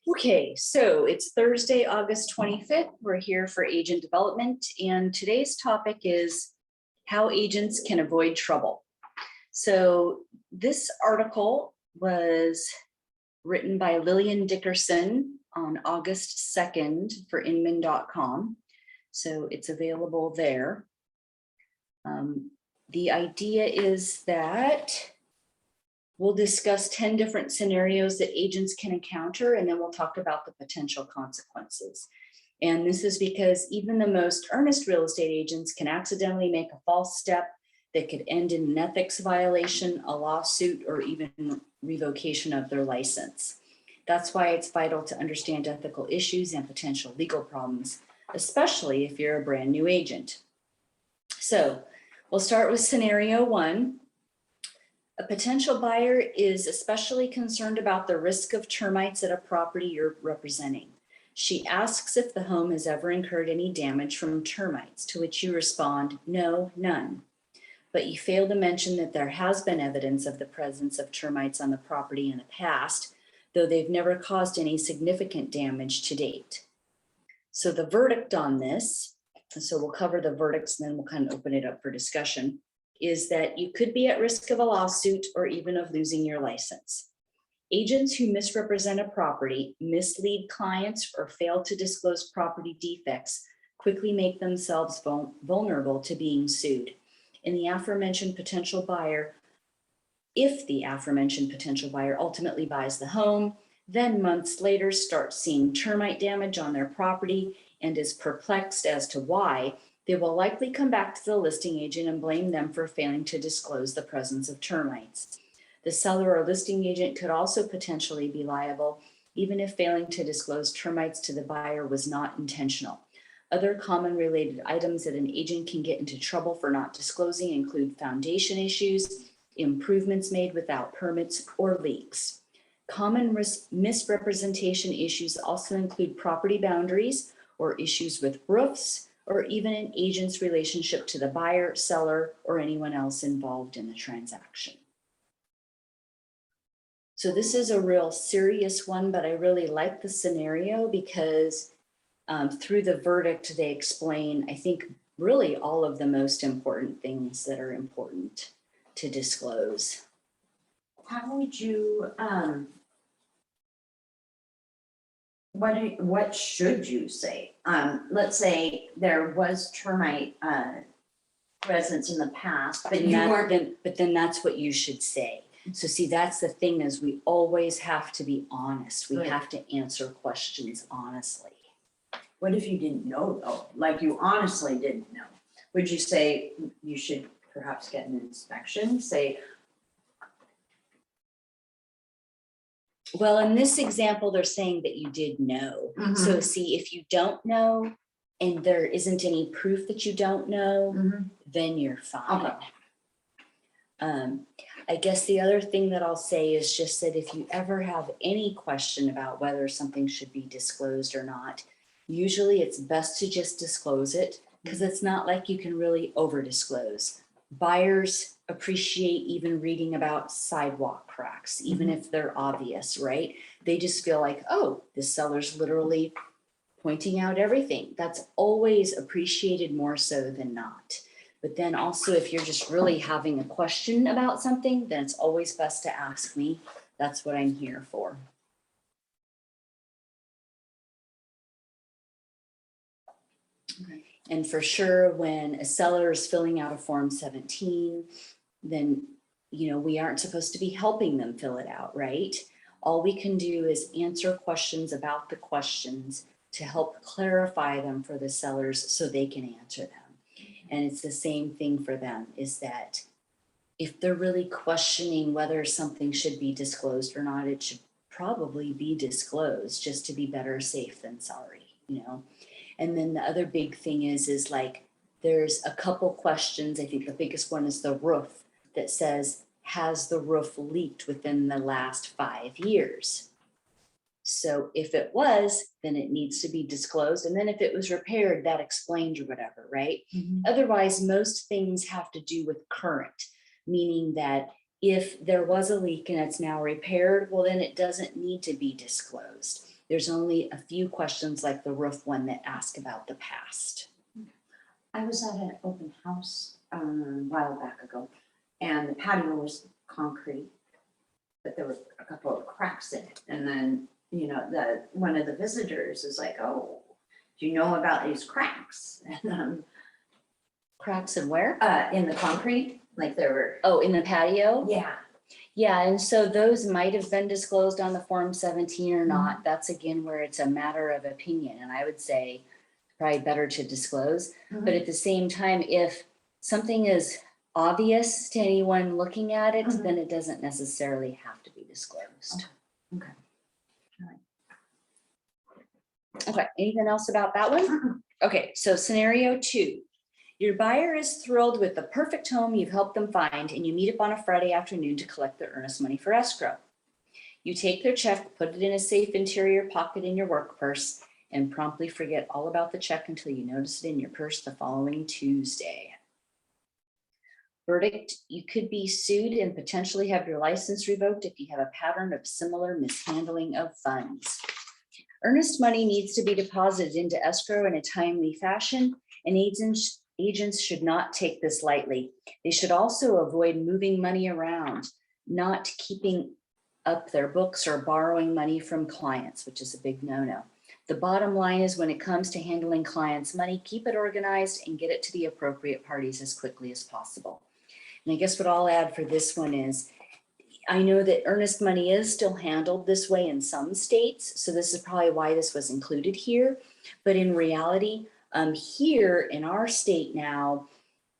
Okay, so it's Thursday, August 25th. We're here for agent development, and today's topic is how agents can avoid trouble. So this article was written by Lillian Dickerson on August 2nd for inman.com. So it's available there. The idea is that we'll discuss 10 different scenarios that agents can encounter, and then we'll talk about the potential consequences. And this is because even the most earnest real estate agents can accidentally make a false step that could end in an ethics violation, a lawsuit, or even revocation of their license. That's why it's vital to understand ethical issues and potential legal problems, especially if you're a brand new agent. So we'll start with scenario one. A potential buyer is especially concerned about the risk of termites at a property you're representing. She asks if the home has ever incurred any damage from termites, to which you respond, no, none. But you fail to mention that there has been evidence of the presence of termites on the property in the past, though they've never caused any significant damage to date. So the verdict on this, so we'll cover the verdicts and then we'll kind of open it up for discussion, is that you could be at risk of a lawsuit or even of losing your license. Agents who misrepresent a property, mislead clients, or fail to disclose property defects quickly make themselves vulnerable to being sued. And the aforementioned potential buyer, if the aforementioned potential buyer ultimately buys the home, then months later starts seeing termite damage on their property and is perplexed as to why, they will likely come back to the listing agent and blame them for failing to disclose the presence of termites. The seller or listing agent could also potentially be liable, even if failing to disclose termites to the buyer was not intentional. Other common related items that an agent can get into trouble for not disclosing include foundation issues, improvements made without permits, or leaks. Common misrepresentation issues also include property boundaries or issues with roofs, or even an agent's relationship to the buyer, seller, or anyone else involved in the transaction. So this is a real serious one, but I really like the scenario because through the verdict, they explain, I think, really all of the most important things that are important to disclose. How would you, what should you say? Let's say there was termite presence in the past, but you weren't. But then that's what you should say. So see, that's the thing, is we always have to be honest. We have to answer questions honestly. What if you didn't know though? Like you honestly didn't know. Would you say you should perhaps get an inspection? Say, well, in this example, they're saying that you did know. So see, if you don't know and there isn't any proof that you don't know, then you're fine. Okay. I guess the other thing that I'll say is just that if you ever have any question about whether something should be disclosed or not, usually it's best to just disclose it, because it's not like you can really over disclose. Buyers appreciate even reading about sidewalk cracks, even if they're obvious, right? They just feel like, oh, the seller's literally pointing out everything. That's always appreciated more so than not. But then also, if you're just really having a question about something, then it's always best to ask me. That's what I'm here for. And for sure, when a seller is filling out a Form 17, then, you know, we aren't supposed to be helping them fill it out, right? All we can do is answer questions about the questions to help clarify them for the sellers so they can answer them. And it's the same thing for them, is that if they're really questioning whether something should be disclosed or not, it should probably be disclosed, just to be better safe than sorry, you know? And then the other big thing is like, there's a couple questions. I think the biggest one is the roof, that says, has the roof leaked within the last 5 years? So if it was, then it needs to be disclosed. And then if it was repaired, that explains or whatever, right? Otherwise, most things have to do with current, meaning that if there was a leak and it's now repaired, well, then it doesn't need to be disclosed. There's only a few questions like the roof one that ask about the past. I was at an open house a while back ago, and the patio was concrete, but there were a couple of cracks in it. And then, one of the visitors is like, "Oh, do you know about these cracks?" And Cracks and where? in the concrete, like there were. Oh, in the patio? Yeah. Yeah, and so those might have been disclosed on the Form 17 or not. That's again where it's a matter of opinion. And I would say probably better to disclose. But at the same time, if something is obvious to anyone looking at it, then it doesn't necessarily have to be disclosed. Okay. Okay, anything else about that one? Okay, so scenario 2. Your buyer is thrilled with the perfect home you've helped them find, and you meet up on a Friday afternoon to collect their earnest money for escrow. You take their check, put it in a safe interior pocket in your work purse, and promptly forget all about the check until you notice it in your purse the following Tuesday. Verdict: you could be sued and potentially have your license revoked if you have a pattern of similar mishandling of funds. Earnest money needs to be deposited into escrow in a timely fashion, and agents should not take this lightly. They should also avoid moving money around, not keeping up their books or borrowing money from clients, which is a big no-no. The bottom line is when it comes to handling clients' money, keep it organized and get it to the appropriate parties as quickly as possible. And I guess what I'll add for this one is, I know that earnest money is still handled this way in some states, so this is probably why this was included here. But in reality, here in our state now,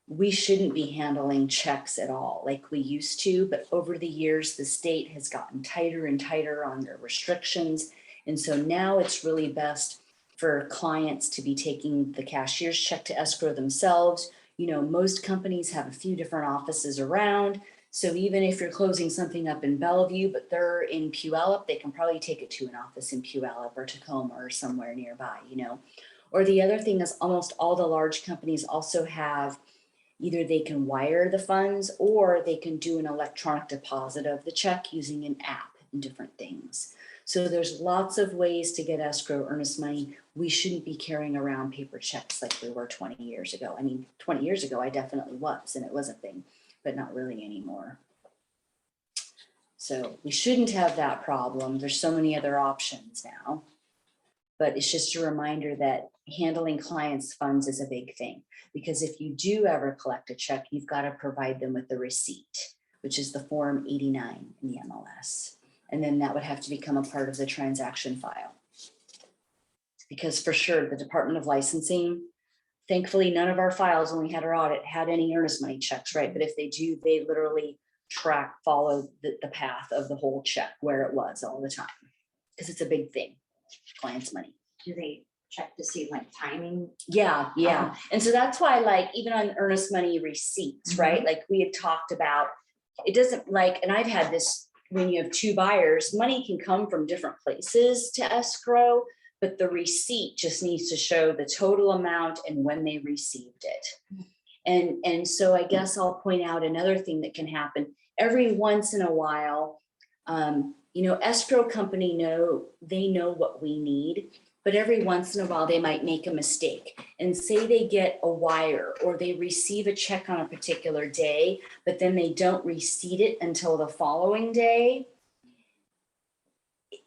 we shouldn't be handling checks at all like we used to, but over the years, the state has gotten tighter and tighter on their restrictions. And so now it's really best for clients to be taking the cashier's check to escrow themselves. Most companies have a few different offices around. So even if you're closing something up in Bellevue, but they're in Puyallup, they can probably take it to an office in Puyallup or Tacoma or somewhere nearby, Or the other thing is almost all the large companies also have either they can wire the funds or they can do an electronic deposit of the check using an app and different things. So there's lots of ways to get escrow earnest money. We shouldn't be carrying around paper checks like we were 20 years ago. I mean, 20 years ago, I definitely was, and it was a thing, but not really anymore. So we shouldn't have that problem. There's so many other options now, but it's just a reminder that handling clients' funds is a big thing, because if you do ever collect a check, you've got to provide them with the receipt, which is the Form 89 in the MLS. And then that would have to become a part of the transaction file. Because for sure, the Department of Licensing, thankfully, none of our files when we had our audit had any earnest money checks, right? But if they do, they literally follow the path of the whole check, where it was all the time, because it's a big thing, clients' money. Do they check to see like timing? Yeah. And so that's why, even on earnest money receipts, right? Like we had talked about, it doesn't and I've had this, when you have two buyers, money can come from different places to escrow, but the receipt just needs to show the total amount and when they received it. And so I guess I'll point out another thing that can happen every once in a while. Escrow company they know what we need, but every once in a while they might make a mistake and say they get a wire or they receive a check on a particular day, but then they don't receipt it until the following day.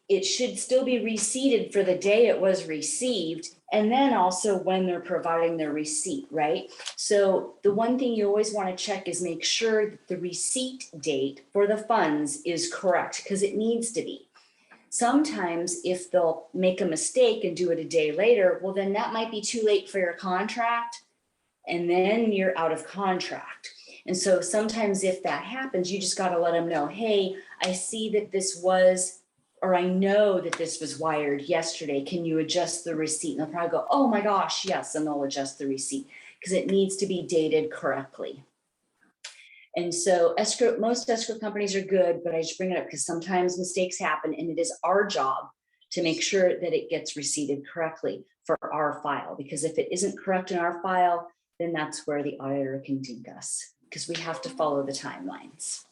It should still be receipted for the day it was received, and then also when they're providing their receipt, right? So the one thing you always want to check is make sure that the receipt date for the funds is correct, because it needs to be. Sometimes if they'll make a mistake and do it a day later, well, then that might be too late for your contract, and then you're out of contract. And so sometimes if that happens, you just got to let them know, hey, I see that this was, or I know that this was wired yesterday. Can you adjust the receipt? And they'll probably go, oh my gosh, yes. And they'll adjust the receipt because it needs to be dated correctly. And so most escrow companies are good, but I just bring it up because sometimes mistakes happen, and it is our job to make sure that it gets receipted correctly for our file. Because if it isn't correct in our file, then that's where the auditor can ding us, because we have to follow the timelines.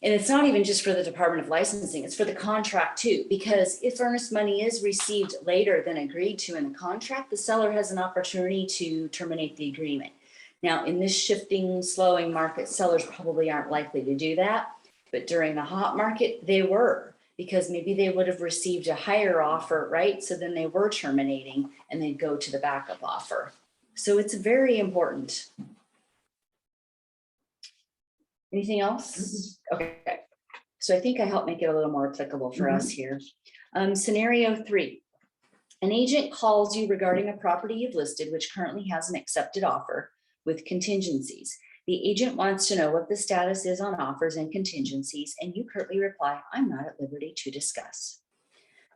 And it's not even just for the Department of Licensing, it's for the contract too, because if earnest money is received later than agreed to in the contract, the seller has an opportunity to terminate the agreement. Now, in this shifting, slowing market, sellers probably aren't likely to do that, but during the hot market, they were, because maybe they would have received a higher offer, right? So then they were terminating and they'd go to the backup offer. So it's very important. Anything else? Okay, so I think I helped make it a little more applicable for us here. Scenario 3, an agent calls you regarding a property you've listed, which currently has an accepted offer with contingencies. The agent wants to know what the status is on offers and contingencies, and you curtly reply, I'm not at liberty to discuss.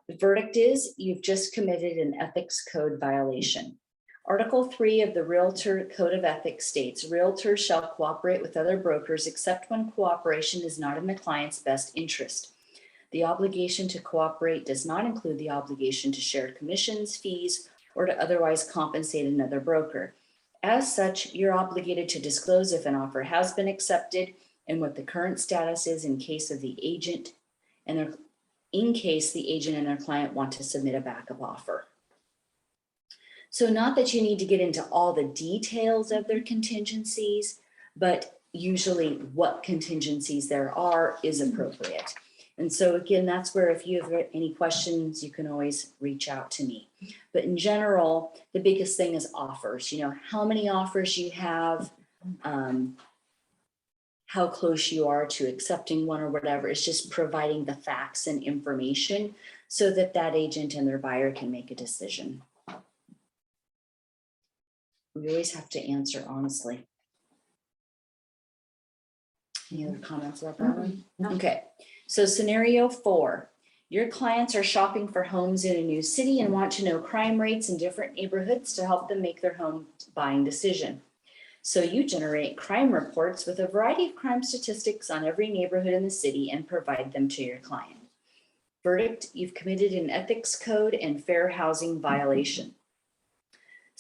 The verdict is you've just committed an ethics code violation. Article 3 of the Realtor Code of Ethics states, realtors shall cooperate with other brokers except when cooperation is not in the client's best interest. The obligation to cooperate does not include the obligation to share commissions, fees, or to otherwise compensate another broker. As such, you're obligated to disclose if an offer has been accepted and what the current status is in case of the agent and in case the agent and their client want to submit a backup offer. So not that you need to get into all the details of their contingencies, but usually what contingencies there are is appropriate. And so again, that's where if you have any questions, you can always reach out to me. But in general, the biggest thing is offers, you know, how many offers you have, how close you are to accepting one or whatever. It's just providing the facts and information so that that agent and their buyer can make a decision. We always have to answer honestly. Any other comments about that one? No. Okay, so scenario 4, your clients are shopping for homes in a new city and want to know crime rates in different neighborhoods to help them make their home buying decision. So you generate crime reports with a variety of crime statistics on every neighborhood in the city and provide them to your client. Verdict, you've committed an ethics code and fair housing violation.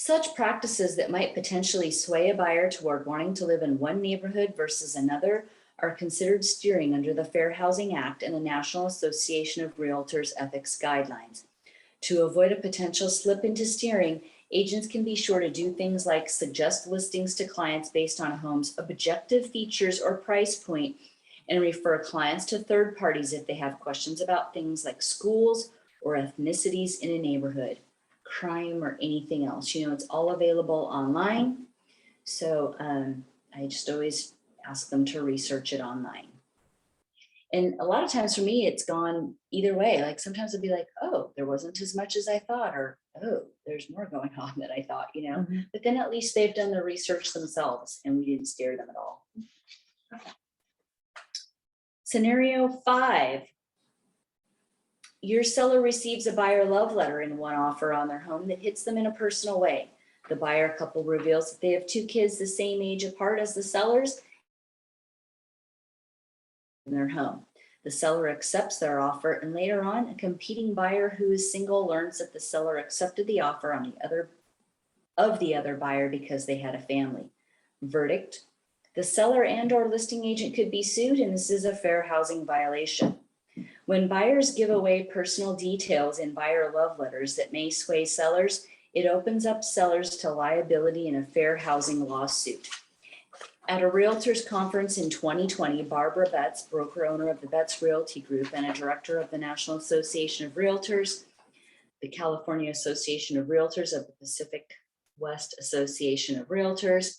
Such practices that might potentially sway a buyer toward wanting to live in one neighborhood versus another are considered steering under the Fair Housing Act and the National Association of Realtors Ethics Guidelines. To avoid a potential slip into steering, agents can be sure to do things like suggest listings to clients based on a home's objective features or price point and refer clients to third parties if they have questions about things like schools or ethnicities in a neighborhood, crime, or anything else. You know, it's all available online. So I just always ask them to research it online. And a lot of times for me, it's gone either way. Like sometimes it'd be like, oh, there wasn't as much as I thought, or, oh, there's more going on than I thought, you know, but then at least they've done the research themselves and we didn't scare them at all. Okay. Scenario 5. Your seller receives a buyer love letter in one offer on their home that hits them in a personal way. The buyer couple reveals that they have 2 kids the same age apart as the sellers in their home. The seller accepts their offer, and later on, a competing buyer who is single learns that the seller accepted the offer on the other buyer because they had a family. Verdict: the seller and/or listing agent could be sued, and this is a fair housing violation. When buyers give away personal details in buyer love letters that may sway sellers, it opens up sellers to liability in a fair housing lawsuit. At a realtors conference in 2020, Barbara Betts, broker owner of the Betts Realty Group and a director of the National Association of Realtors, the California Association of Realtors of the Pacific West Association of Realtors,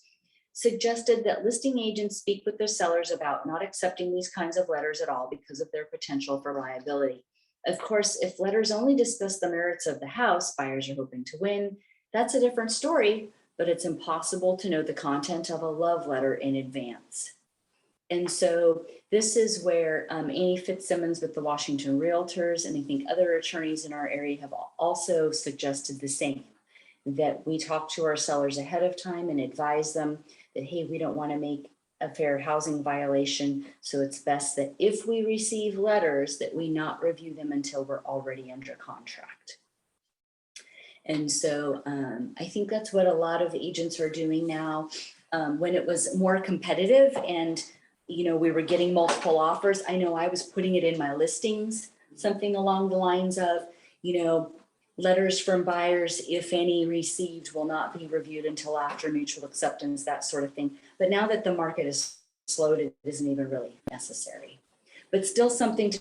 suggested that listing agents speak with their sellers about not accepting these kinds of letters at all because of their potential for liability. Of course, if letters only discuss the merits of the house buyers are hoping to win, that's a different story, but it's impossible to know the content of a love letter in advance. And so this is where Amy Fitzsimmons with the Washington Realtors, and I think other attorneys in our area have also suggested the same, that we talk to our sellers ahead of time and advise them that, hey, we don't want to make a fair housing violation. So it's best that if we receive letters that we not review them until we're already under contract. And so I think that's what a lot of agents are doing now. When it was more competitive and we were getting multiple offers. I know I was putting it in my listings, something along the lines of, letters from buyers, if any received, will not be reviewed until after mutual acceptance, that sort of thing. But now that the market is slowed, it isn't even really necessary. But still something to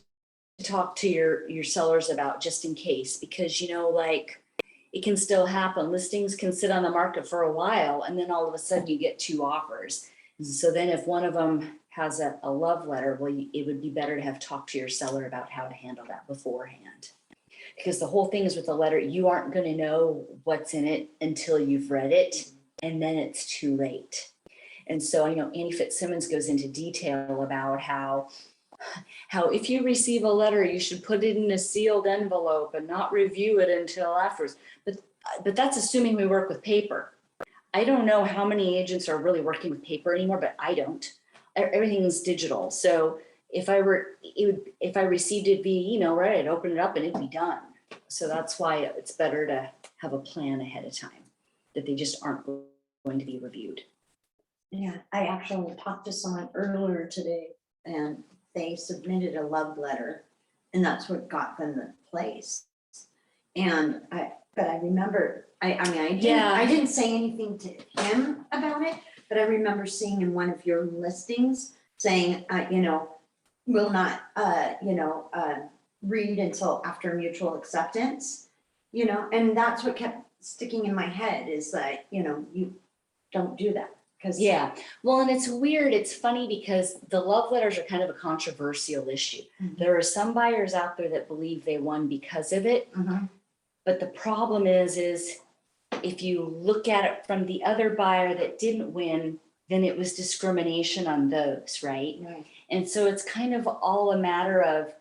talk to your sellers about, just in case, because it can still happen. Listings can sit on the market for a while, and then all of a sudden you get 2 offers. So then if one of them has a love letter, well, it would be better to have talked to your seller about how to handle that beforehand. Because the whole thing is, with the letter, you aren't going to know what's in it until you've read it, and then it's too late. And so I know Annie Fitzsimmons goes into detail about how if you receive a letter, you should put it in a sealed envelope and not review it until afterwards. But that's assuming we work with paper. I don't know how many agents are really working with paper anymore, but I don't. Everything's digital. So if I received it via email, right, I'd open it up and it'd be done. So that's why it's better to have a plan ahead of time, that they just aren't going to be reviewed. Yeah, I actually talked to someone earlier today, and they submitted a love letter, and that's what got them the place. And I remember, I didn't say anything to him about it, but I remember seeing in one of your listings saying, will not, read until after mutual acceptance, and that's what kept sticking in my head, is that, you don't do that. Yeah, well, and it's weird. It's funny because the love letters are kind of a controversial issue. Mm-hmm. There are some buyers out there that believe they won because of it. Mm-hmm. But the problem is if you look at it from the other buyer that didn't win, then it was discrimination on those, right? Right. And so it's kind of all a matter of,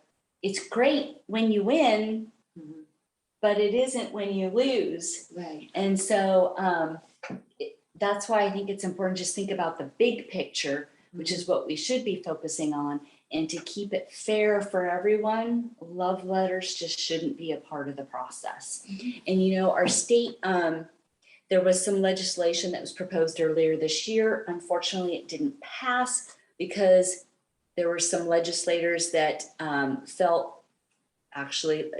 it's great when you win, Mm-hmm. but it isn't when you lose. Right. And so that's why I think it's important to just think about the big picture, which is what we should be focusing on, and to keep it fair for everyone. Love letters just shouldn't be a part of the process. Mm-hmm. And our state, there was some legislation that was proposed earlier this year. Unfortunately, it didn't pass because there were some legislators that felt, actually,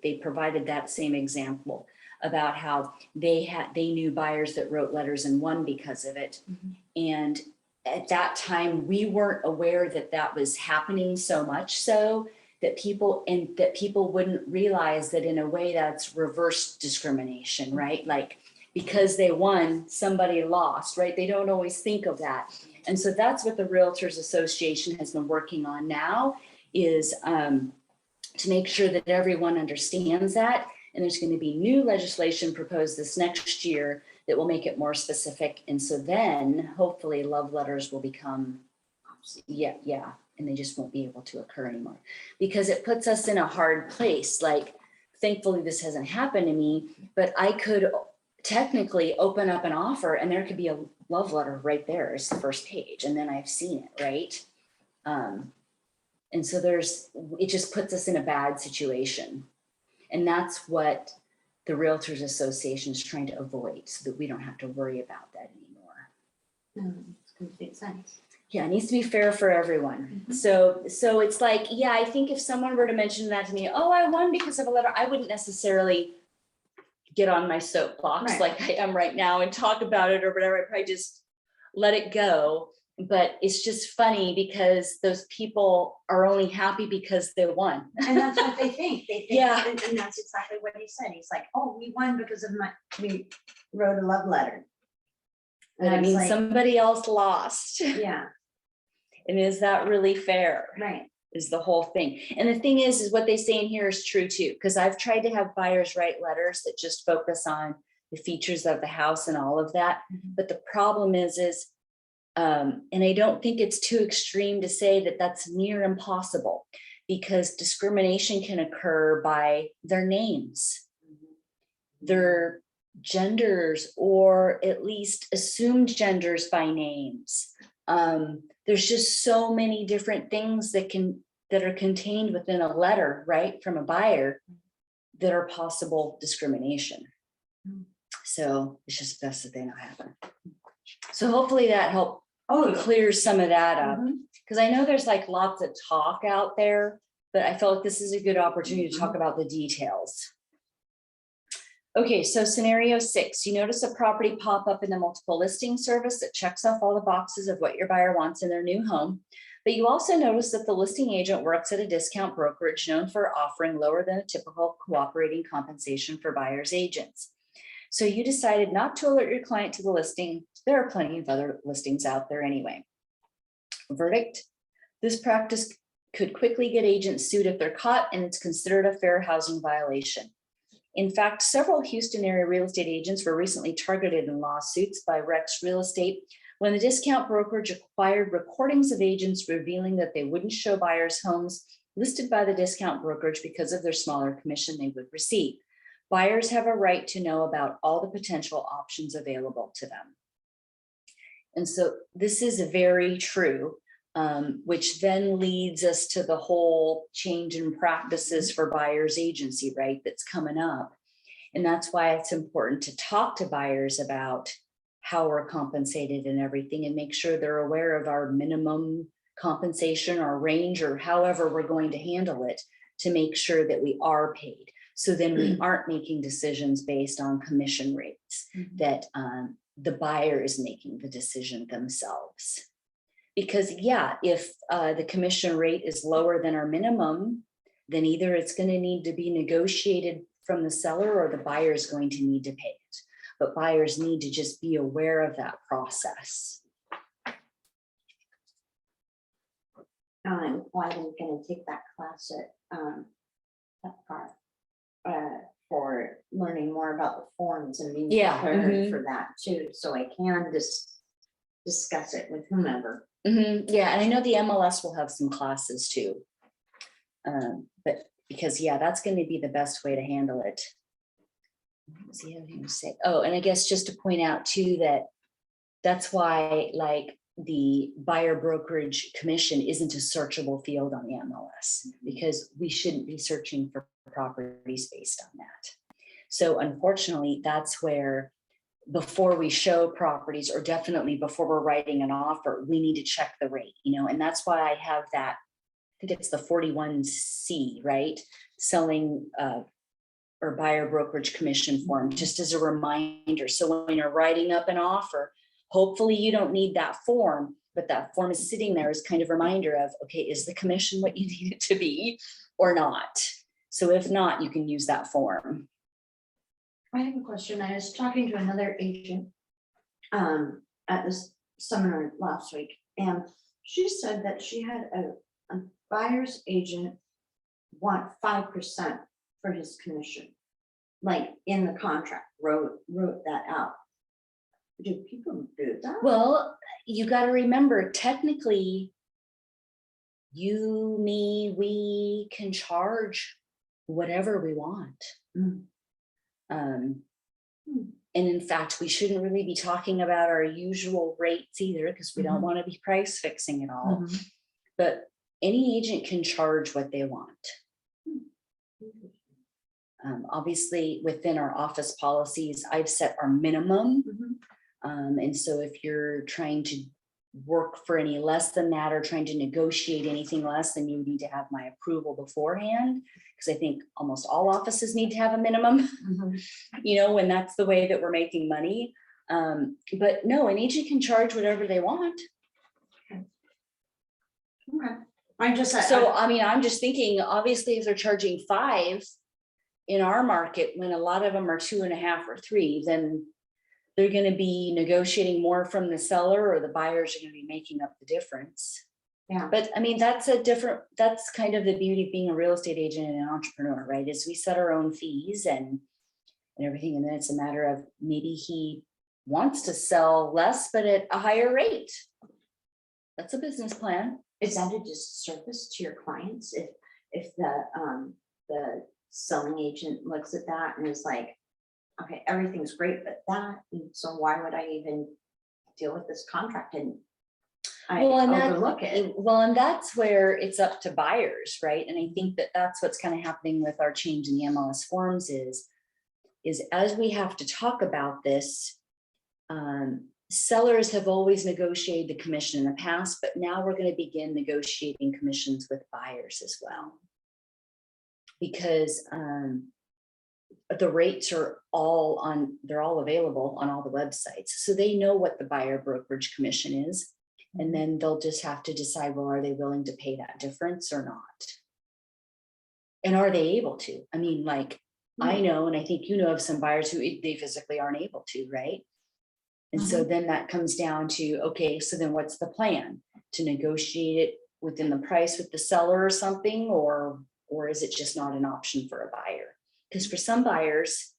they provided that same example about how they knew buyers that wrote letters and won because of it. Mm-hmm. And at that time, we weren't aware that was happening so much so that people wouldn't realize that in a way that's reverse discrimination, right? Like, because they won, somebody lost, right? They don't always think of that. And so that's what the Realtors Association has been working on now, is to make sure that everyone understands that. And there's going to be new legislation proposed this next year that will make it more specific. And so then hopefully love letters will become, and they just won't be able to occur anymore, because it puts us in a hard place. Like, thankfully this hasn't happened to me, but I could technically open up an offer and there could be a love letter right there as the first page, and then I've seen it, right? And so it just puts us in a bad situation. And that's what the Realtors Association is trying to avoid, so that we don't have to worry about that anymore. It's complete sense. Yeah, it needs to be fair for everyone. Mm-hmm. So it's like, I think if someone were to mention that to me, oh, I won because of a letter, I wouldn't necessarily get on my soapbox like I am right now and talk about it or whatever. I'd probably just let it go. But it's just funny because those people are only happy because they won. And that's what they think. They think, yeah. And that's exactly what he said. He's like, oh, we won because we wrote a love letter. And I mean, somebody else lost. Yeah. And is that really fair? Right. Is the whole thing. And the thing is what they say in here is true too, because I've tried to have buyers write letters that just focus on the features of the house and all of that. Mm-hmm. But the problem is and I don't think it's too extreme to say that that's near impossible, because discrimination can occur by their names, their genders, or at least assumed genders by names. There's just so many different things that are contained within a letter, right, from a buyer, that are possible discrimination. So it's just best that they not happen. So hopefully that helped clear some of that up. Mm-hmm. because I know there's like lots of talk out there, but I felt like this is a good opportunity to talk about the details. Okay, so scenario 6, you notice a property pop up in the multiple listing service that checks off all the boxes of what your buyer wants in their new home. But you also notice that the listing agent works at a discount brokerage known for offering lower than a typical cooperating compensation for buyer's agents. So you decided not to alert your client to the listing. There are plenty of other listings out there anyway. Verdict: this practice could quickly get agents sued if they're caught, and it's considered a fair housing violation. In fact, several Houston area real estate agents were recently targeted in lawsuits by Rex Real Estate when the discount brokerage acquired recordings of agents revealing that they wouldn't show buyers homes listed by the discount brokerage because of their smaller commission they would receive. Buyers have a right to know about all the potential options available to them. And so this is very true, which then leads us to the whole change in practices for buyer's agency, right? That's coming up. And that's why it's important to talk to buyers about how we're compensated and everything, and make sure they're aware of our minimum compensation or range, or however we're going to handle it, to make sure that we are paid. So then we aren't making decisions based on commission rates, that the buyer is making the decision themselves. Because yeah, if the commission rate is lower than our minimum, then either it's going to need to be negotiated from the seller, or the buyer is going to need to pay it. But buyers need to just be aware of that process. I'm going to take that class at for learning more about the forms and being prepared for that too, so I can discuss it with whomever. Yeah, and I know the MLS will have some classes too. But because yeah, that's going to be the best way to handle it. What was the other thing to say? Oh, and I guess just to point out too, that's why like the buyer brokerage commission isn't a searchable field on the MLS, because we shouldn't be searching for properties based on that. So unfortunately, that's where before we show properties, or definitely before we're writing an offer, we need to check the rate, and that's why I have that, I think it's the 41C, right? Selling or buyer brokerage commission form, just as a reminder. So when you're writing up an offer, hopefully you don't need that form, but that form is sitting there as kind of a reminder of, okay, is the commission what you need it to be or not? So if not, you can use that form. I have a question. I was talking to another agent at this seminar last week, and she said that she had a buyer's agent want 5% for his commission, like in the contract, wrote that out. Do people do that? Well, you got to remember, technically, you, me, we can charge whatever we want. And in fact, we shouldn't really be talking about our usual rates either, because we don't want to be price fixing at all. But any agent can charge what they want. Obviously, within our office policies, I've set our minimum. And so if you're trying to work for any less than that, or trying to negotiate anything less, then you need to have my approval beforehand, because I think almost all offices need to have a minimum, when that's the way that we're making money. But no, an agent can charge whatever they want. Okay. I'm just thinking, obviously, if they're charging 5 in our market, when a lot of them are 2.5 or 3, then they're going to be negotiating more from the seller, or the buyers are going to be making up the difference. Yeah. But I mean, that's kind of the beauty of being a real estate agent and an entrepreneur, right? Is we set our own fees and everything. And then it's a matter of, maybe he wants to sell less, but at a higher rate. That's a business plan. Is that a disservice to your clients if the selling agent looks at that and is like, okay, everything's great, but that, so why would I even deal with this contract and overlook it? Well, and that's where it's up to buyers, right? And I think that's what's kind of happening with our change in the MLS forms is as we have to talk about this, sellers have always negotiated the commission in the past, but now we're going to begin negotiating commissions with buyers as well. Because the rates are they're all available on all the websites. So they know what the buyer brokerage commission is. And then they'll just have to decide, well, are they willing to pay that difference or not? And are they able to? I mean, like, I know, and I think you know of some buyers who they physically aren't able to, right? And so then that comes down to, okay, so then what's the plan? To negotiate it within the price with the seller or something, or is it just not an option for a buyer? Because for some buyers,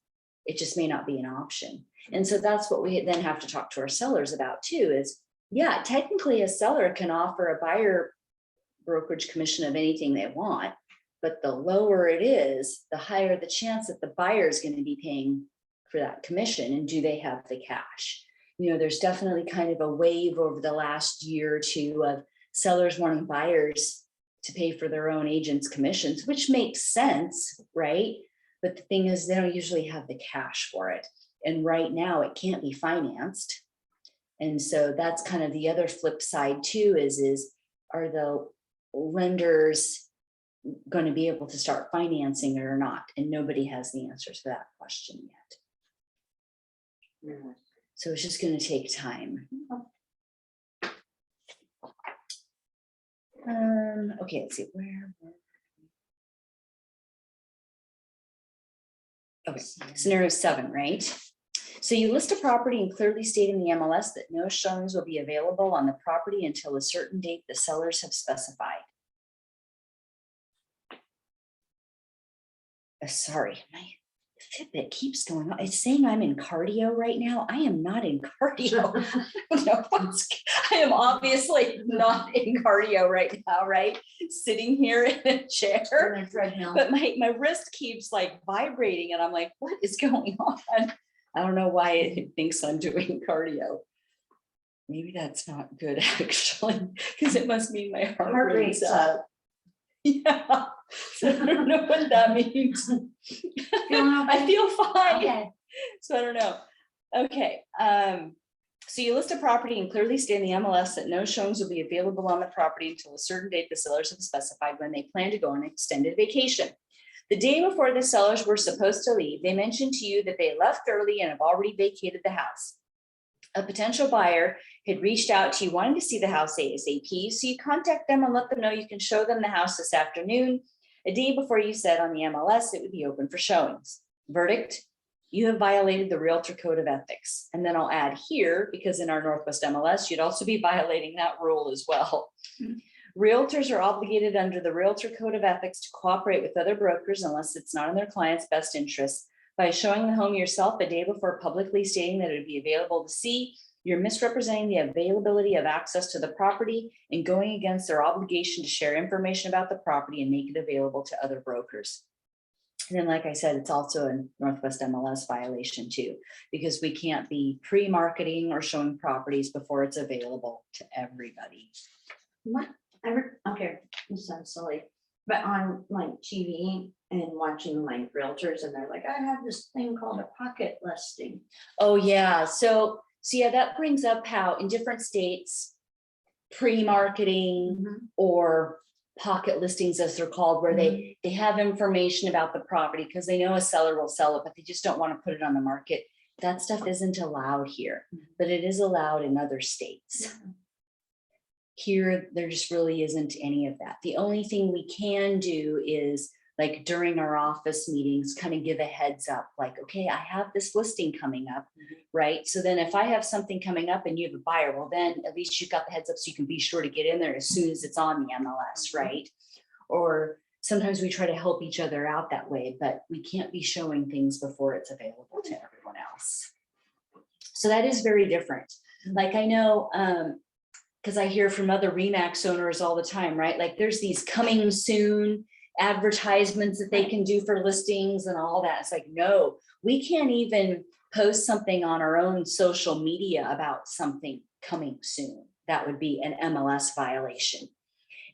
it just may not be an option. And so that's what we then have to talk to our sellers about too, is, yeah, technically a seller can offer a buyer brokerage commission of anything they want, but the lower it is, the higher the chance that the buyer is going to be paying for that commission. And do they have the cash? You know, there's definitely kind of a wave over the last year or two of sellers wanting buyers to pay for their own agents' commissions, which makes sense, right? But the thing is, they don't usually have the cash for it. And right now it can't be financed. And so that's kind of the other flip side too, is are the lenders going to be able to start financing it or not? And nobody has the answers to that question yet. So it's just going to take time. Okay, let's see where. Okay, scenario 7, right? So you list a property and clearly state in the MLS that no showings will be available on the property until a certain date the sellers have specified. Sorry, my Fitbit keeps going on. It's saying I'm in cardio right now. I am not in cardio. I am obviously not in cardio right now, right? Sitting here in a chair, but my wrist keeps like vibrating and I'm like, what is going on? I don't know why it thinks I'm doing cardio. Maybe that's not good actually, because it must mean my heart rate's up. Yeah, so I don't know what that means. I feel fine. Okay. So I don't know. Okay. So you list a property and clearly state in the MLS that no showings will be available on the property until a certain date the sellers have specified when they plan to go on an extended vacation. The day before the sellers were supposed to leave, they mentioned to you that they left early and have already vacated the house. A potential buyer had reached out to you wanting to see the house ASAP, so you contact them and let them know you can show them the house this afternoon, a day before you said on the MLS it would be open for showings. Verdict: you have violated the Realtor Code of Ethics. And then I'll add here, because in our Northwest MLS, you'd also be violating that rule as well. Realtors are obligated under the Realtor Code of Ethics to cooperate with other brokers unless it's not in their client's best interest. By showing the home yourself a day before publicly stating that it would be available to see, you're misrepresenting the availability of access to the property and going against their obligation to share information about the property and make it available to other brokers. And then, like I said, it's also a Northwest MLS violation too, because we can't be pre-marketing or showing properties before it's available to everybody. What? Okay, this sounds silly, but on like TV and watching like realtors and they're like, I have this thing called a pocket listing. Oh yeah, so yeah, that brings up how in different states, pre-marketing or pocket listings, as they're called, where they have information about the property because they know a seller will sell it, but they just don't want to put it on the market. That stuff isn't allowed here, but it is allowed in other states. Here, there just really isn't any of that. The only thing we can do is, like during our office meetings, kind of give a heads up, like, okay, I have this listing coming up, right? So then if I have something coming up and you have a buyer, well, then at least you've got the heads up so you can be sure to get in there as soon as it's on the MLS, right? Or sometimes we try to help each other out that way, but we can't be showing things before it's available to everyone else. So that is very different. Like I know, because I hear from other RE/MAX owners all the time, right? Like there's these coming soon advertisements that they can do for listings and all that. It's like, no, we can't even post something on our own social media about something coming soon. That would be an MLS violation.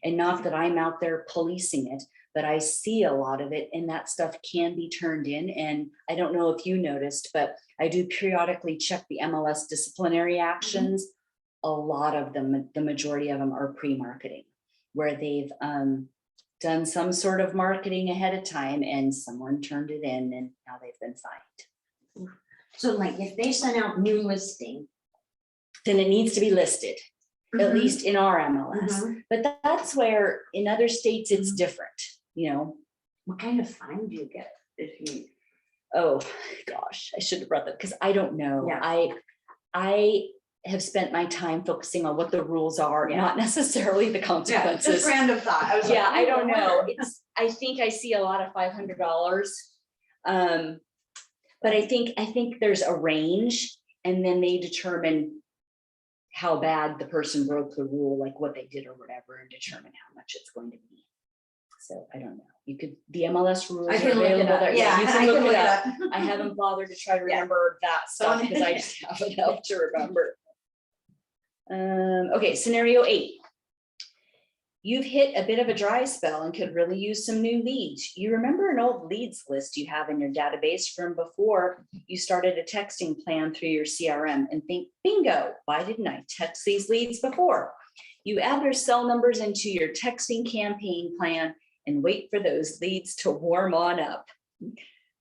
And not that I'm out there policing it, but I see a lot of it, and that stuff can be turned in. And I don't know if you noticed, but I do periodically check the MLS disciplinary actions. A lot of them, the majority of them are pre-marketing, where they've done some sort of marketing ahead of time and someone turned it in and now they've been fined. So like if they send out new listing. Then it needs to be listed, at least in our MLS. Mhm. But that's where in other states it's different, you know. What kind of fine do you get if you? Oh gosh, I should have brought that because I don't know. Yeah. I have spent my time focusing on what the rules are, Yeah. not necessarily the consequences. Just random thought. I was Yeah, like, I don't know. wonder. I think I see a lot of $500. But I think there's a range, and then they determine how bad the person broke the rule, like what they did or whatever, and determine how much it's going to be. So I don't know. You could, the MLS rules I are can look it available up. there. Yeah, You I can look it up. up. I haven't bothered to try to remember that stuff because I just have enough to remember. Okay, scenario 8. You've hit a bit of a dry spell and could really use some new leads. You remember an old leads list you have in your database from before you started a texting plan through your CRM and think, bingo, why didn't I text these leads before? You add their cell numbers into your texting campaign plan and wait for those leads to warm on up.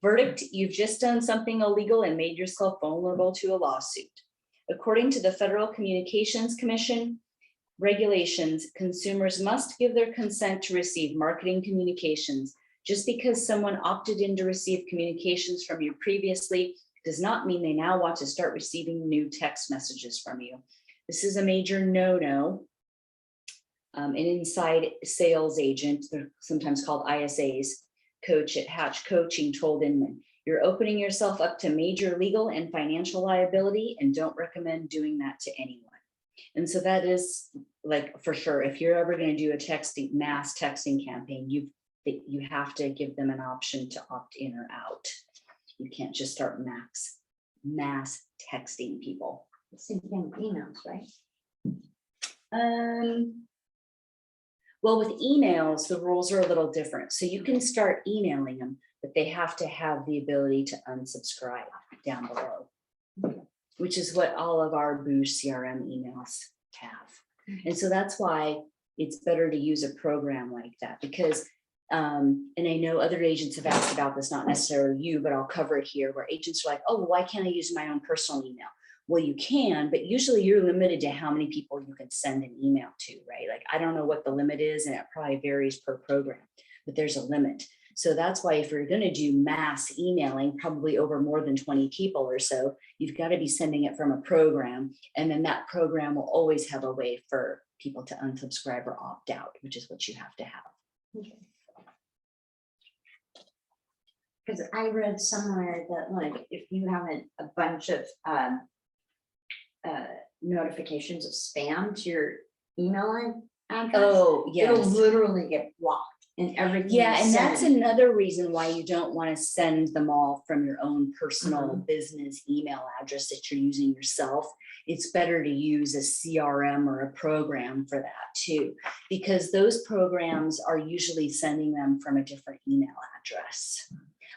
Verdict, you've just done something illegal and made yourself vulnerable to a lawsuit. According to the Federal Communications Commission regulations, consumers must give their consent to receive marketing communications. Just because someone opted in to receive communications from you previously does not mean they now want to start receiving new text messages from you. This is a major no-no. An inside sales agent, they're sometimes called ISAs, coach at Hatch Coaching told Inman, you're opening yourself up to major legal and financial liability and don't recommend doing that to anyone. And so that is like for sure, if you're ever going to do a mass texting campaign, you have to give them an option to opt in or out. You can't just start mass texting people. Same thing with emails, right? Well, with emails, the rules are a little different. So you can start emailing them, but they have to have the ability to unsubscribe down below, which is what all of our Boost CRM emails have. And so that's why it's better to use a program like that because, and I know other agents have asked about this, not necessarily you, but I'll cover it here, where agents are like, oh, well, why can't I use my own personal email? Well, you can, but usually you're limited to how many people you can send an email to, right? Like, I don't know what the limit is, and it probably varies per program, but there's a limit. So that's why if you're going to do mass emailing, probably over more than 20 people or so, you've got to be sending it from a program. And then that program will always have a way for people to unsubscribe or opt out, which is what you have to have. Okay. Because I read somewhere that like if you have a bunch of notifications of spam to your email address, Oh, yes. it'll literally get blocked and everything. Yeah, and that's another reason why you don't want to send them all from your own personal business email address that you're using yourself. It's better to use a CRM or a program for that too, because those programs are usually sending them from a different email address.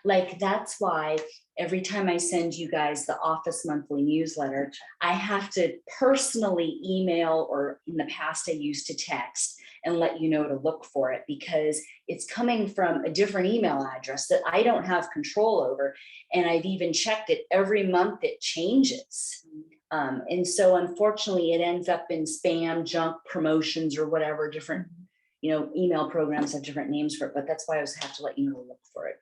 Like that's why every time I send you guys the office monthly newsletter, I have to personally email, or in the past I used to text and let you know to look for it because it's coming from a different email address that I don't have control over. And I've even checked it every month, it changes. And so unfortunately it ends up in spam, junk, promotions, or whatever different, email programs have different names for it, but that's why I always have to let you know to look for it.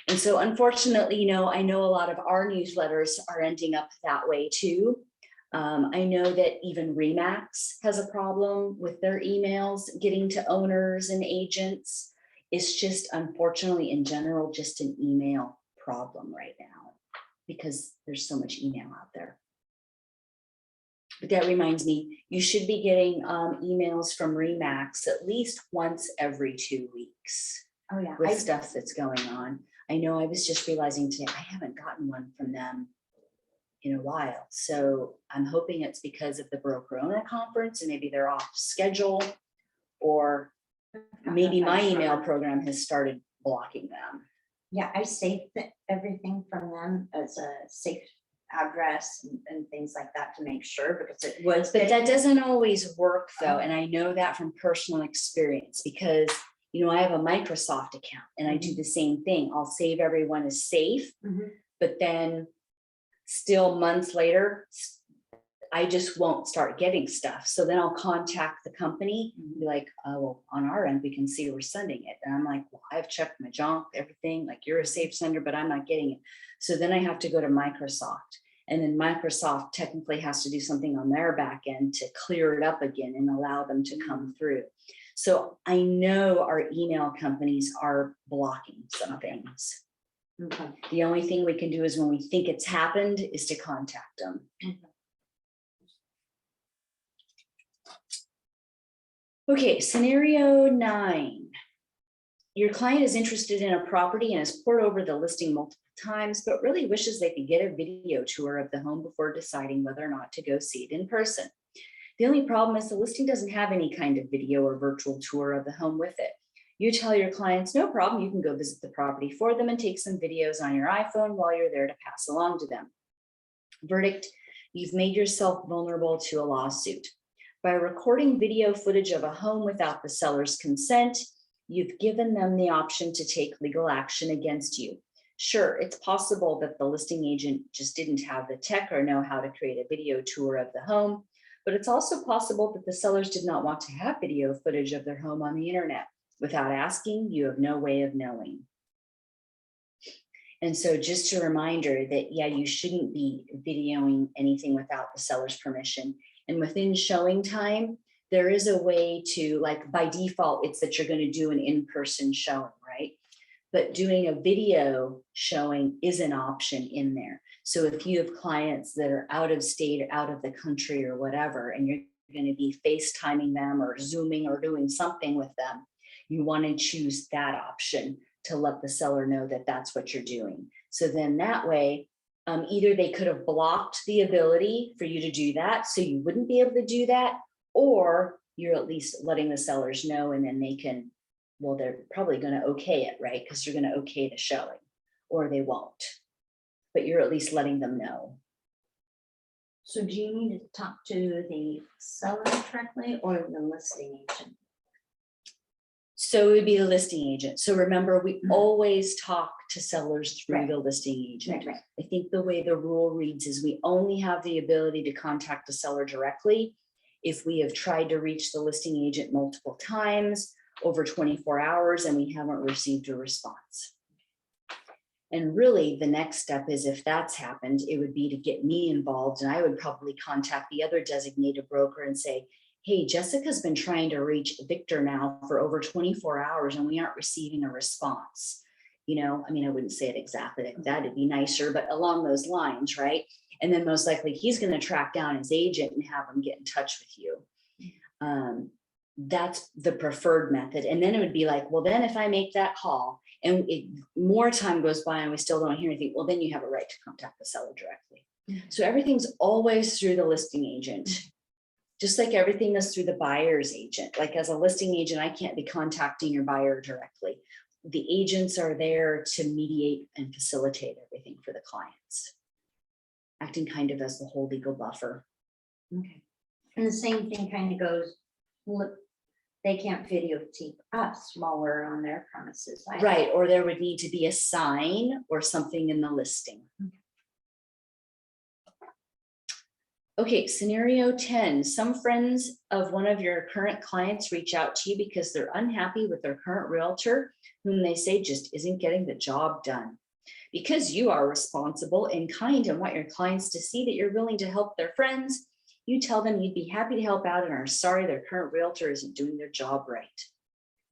And so unfortunately, I know a lot of our newsletters are ending up that way too. I know that even Remax has a problem with their emails getting to owners and agents. It's just unfortunately in general, just an email problem right now because there's so much email out there. But that reminds me, you should be getting emails from Remax at least once every 2 weeks. Oh yeah, with stuff that's going on. I know I was just realizing today, I haven't gotten one from them in a while. So I'm hoping it's because of the broker owner conference and maybe they're off schedule, or maybe my email program has started blocking them. Yeah, I saved everything from them as a safe address and things like that to make sure, because it was. But that doesn't always work though. And I know that from personal experience because, you know, I have a Microsoft account and I do the same thing. I'll save everyone as safe, but then still months later, I just won't start getting stuff. So then I'll contact the company and be like, oh, well, on our end, we can see we're sending it. And I'm like, well, I've checked my junk, everything, like you're a safe sender, but I'm not getting it. So then I have to go to Microsoft. And then Microsoft technically has to do something on their back end to clear it up again and allow them to come through. So I know our email companies are blocking some things. Okay. The only thing we can do is when we think it's happened is to contact them. Okay, scenario 9. Your client is interested in a property and has poured over the listing multiple times, but really wishes they could get a video tour of the home before deciding whether or not to go see it in person. The only problem is the listing doesn't have any kind of video or virtual tour of the home with it. You tell your clients, no problem, you can go visit the property for them and take some videos on your iPhone while you're there to pass along to them. Verdict, you've made yourself vulnerable to a lawsuit. By recording video footage of a home without the seller's consent, you've given them the option to take legal action against you. Sure, it's possible that the listing agent just didn't have the tech or know how to create a video tour of the home, but it's also possible that the sellers did not want to have video footage of their home on the internet. Without asking, you have no way of knowing. And so just a reminder that, yeah, you shouldn't be videoing anything without the seller's permission. And within showing time, there is a way to, like by default, it's that you're going to do an in-person showing, right? But doing a video showing is an option in there. So if you have clients that are out of state or out of the country or whatever, and you're going to be FaceTiming them or Zooming or doing something with them, you want to choose that option to let the seller know that that's what you're doing. So then that way, either they could have blocked the ability for you to do that, so you wouldn't be able to do that, or you're at least letting the sellers know, and then they can, well, they're probably going to okay it, right? Because you're going to okay the showing, or they won't. But you're at least letting them know. So do you need to talk to the seller directly or the listing agent? So it would be the listing agent. So remember, we always talk to sellers through the listing agent. Right. I think the way the rule reads is we only have the ability to contact the seller directly if we have tried to reach the listing agent multiple times over 24 hours and we haven't received a response. And really the next step is, if that's happened, it would be to get me involved, and I would probably contact the other designated broker and say, hey, Jessica's been trying to reach Victor now for over 24 hours and we aren't receiving a response. You know, I mean, I wouldn't say it exactly like that, it'd be nicer, but along those lines, right? And then most likely he's going to track down his agent and have him get in touch with you. That's the preferred method. And then it would be like, well, then if I make that call and more time goes by and we still don't hear anything, well, then you have a right to contact the seller directly. So everything's always through the listing agent. Just like everything is through the buyer's agent. Like as a listing agent, I can't be contacting your buyer directly. The agents are there to mediate and facilitate everything for the clients, acting kind of as the whole legal buffer. Okay. And the same thing kind of goes, look, they can't videotape us while we're on their premises. Right, or there would need to be a sign or something in the listing. Okay, scenario 10. Some friends of one of your current clients reach out to you because they're unhappy with their current realtor, whom they say just isn't getting the job done. Because you are responsible and kind and want your clients to see that you're willing to help their friends, you tell them you'd be happy to help out and are sorry their current realtor isn't doing their job right.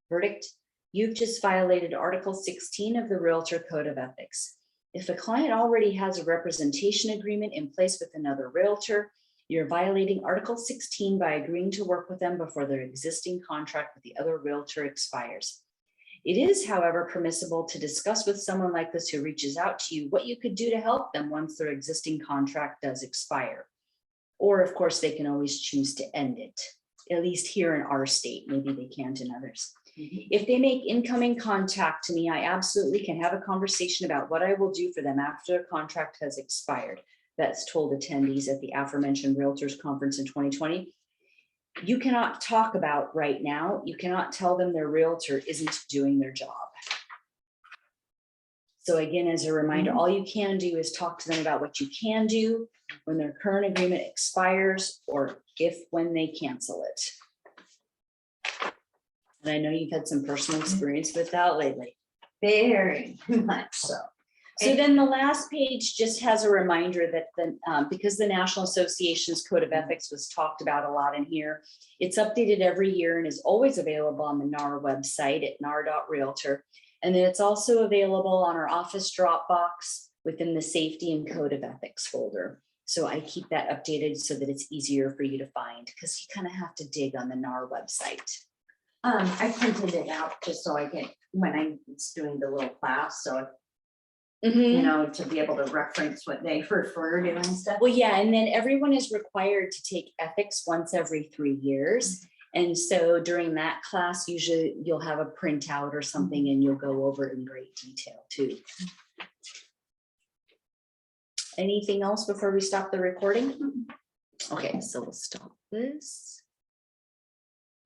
Verdict, you've just violated Article 16 of the Realtor Code of Ethics. If a client already has a representation agreement in place with another realtor, you're violating Article 16 by agreeing to work with them before their existing contract with the other realtor expires. It is, however, permissible to discuss with someone like this who reaches out to you what you could do to help them once their existing contract does expire. Or, of course, they can always choose to end it, at least here in our state. Maybe they can't in others. If they make incoming contact to me, I absolutely can have a conversation about what I will do for them after their contract has expired. That's told attendees at the aforementioned Realtors Conference in 2020. You cannot talk about right now. You cannot tell them their realtor isn't doing their job. So again, as a reminder, all you can do is talk to them about what you can do when their current agreement expires or when they cancel it. And I know you've had some personal experience with that lately. Very much so. So then the last page just has a reminder that because the National Association's Code of Ethics was talked about a lot in here, it's updated every year and is always available on the NAR website at nar.realtor. And then it's also available on our office Dropbox within the Safety and Code of Ethics folder. So I keep that updated so that it's easier for you to find because you kind of have to dig on the NAR website. I printed it out just so I can, when I was doing the little class, so Mm-hmm. you know, to be able to reference what they refer to and stuff. Well, yeah, and then everyone is required to take ethics once every 3 years. And so during that class, usually you'll have a printout or something and you'll go over it in great detail too. Anything else before we stop the recording? Okay, so we'll stop this.